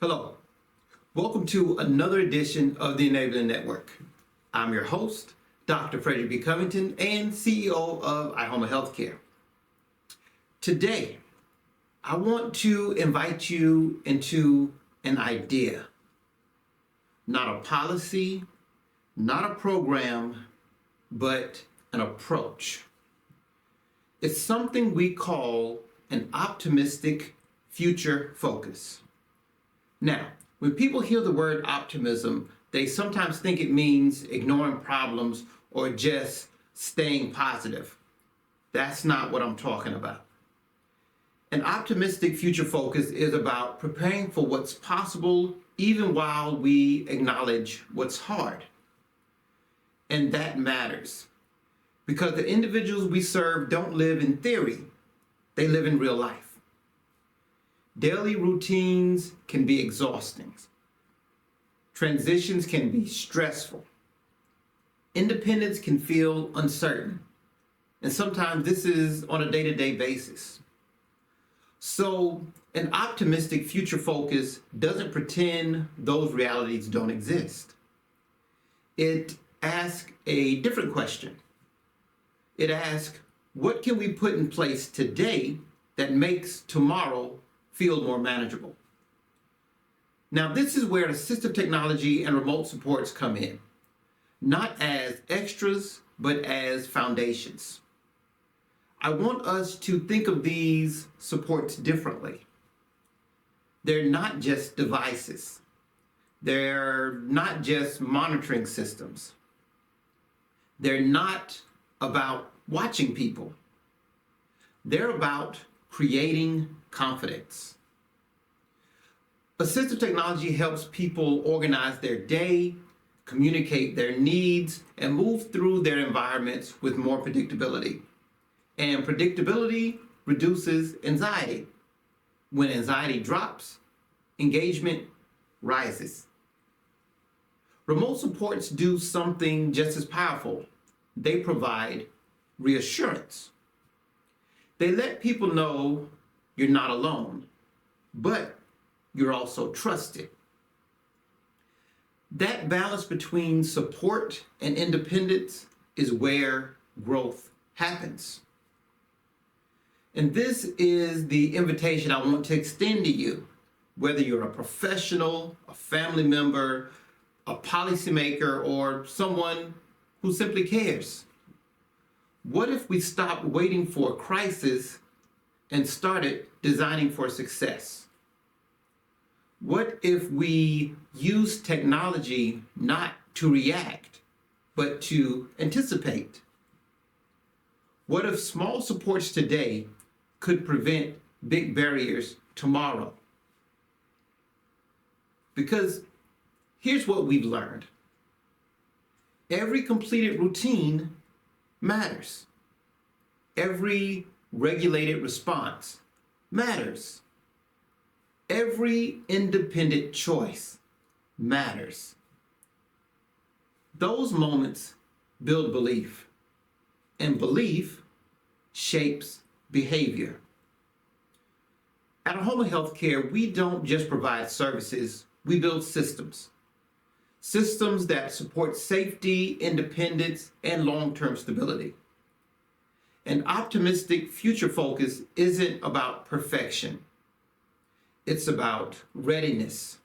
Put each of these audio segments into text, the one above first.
Hello, welcome to another edition of the Enabling Network. I'm your host, Dr. Frederick B. Covington, and CEO of iHoma Healthcare. Today, I want to invite you into an idea, not a policy, not a program, but an approach. It's something we call an optimistic future focus. Now, when people hear the word optimism, they sometimes think it means ignoring problems or just staying positive. That's not what I'm talking about. An optimistic future focus is about preparing for what's possible even while we acknowledge what's hard. And that matters because the individuals we serve don't live in theory, they live in real life. Daily routines can be exhausting. Transitions can be stressful. Independence can feel uncertain. And sometimes this is on a day-to-day basis. So an optimistic future focus doesn't pretend those realities don't exist. It asks a different question. It asks, what can we put in place today that makes tomorrow feel more manageable? Now, this is where assistive technology and remote supports come in, not as extras, but as foundations. I want us to think of these supports differently. They're not just devices. They're not just monitoring systems. They're not about watching people. They're about creating confidence. Assistive technology helps people organize their day, communicate their needs, and move through their environments with more predictability. And predictability reduces anxiety. When anxiety drops, engagement rises. Remote supports do something just as powerful. They provide reassurance. They let people know you're not alone, but you're also trusted. That balance between support and independence is where growth happens. And this is the invitation I want to extend to you, whether you're a professional, a family member, a policymaker, or someone who simply cares. What if we stopped waiting for a crisis and started designing for success? What if we use technology not to react, but to anticipate? What if small supports today could prevent big barriers tomorrow? Because here's what we've learned. Every completed routine matters. Every regulated response matters. Every independent choice matters. Those moments build belief, and belief shapes behavior. At iHoma Healthcare, we don't just provide services, we build systems. Systems that support safety, independence, and long-term stability. An optimistic future focus isn't about perfection. It's about readiness.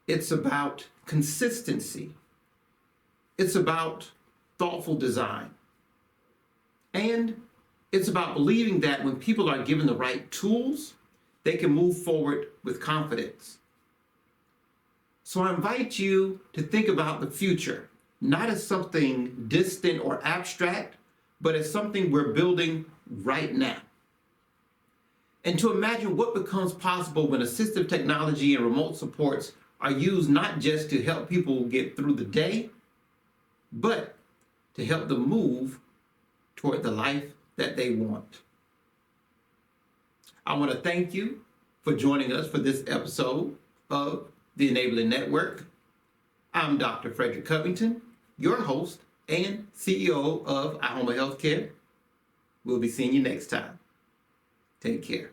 It's about consistency. It's about thoughtful design. And it's about believing that when people are given the right tools, they can move forward with confidence. So I invite you to think about the future, not as something distant or abstract, but as something we're building right now. And to imagine what becomes possible when assistive technology and remote supports are used not just to help people get through the day, but to help them move toward the life that they want. I want to thank you for joining us for this episode of the Enabling Network. I'm Dr. Frederick Covington, your host and CEO of iHoma Healthcare. We'll be seeing you next time. Take care.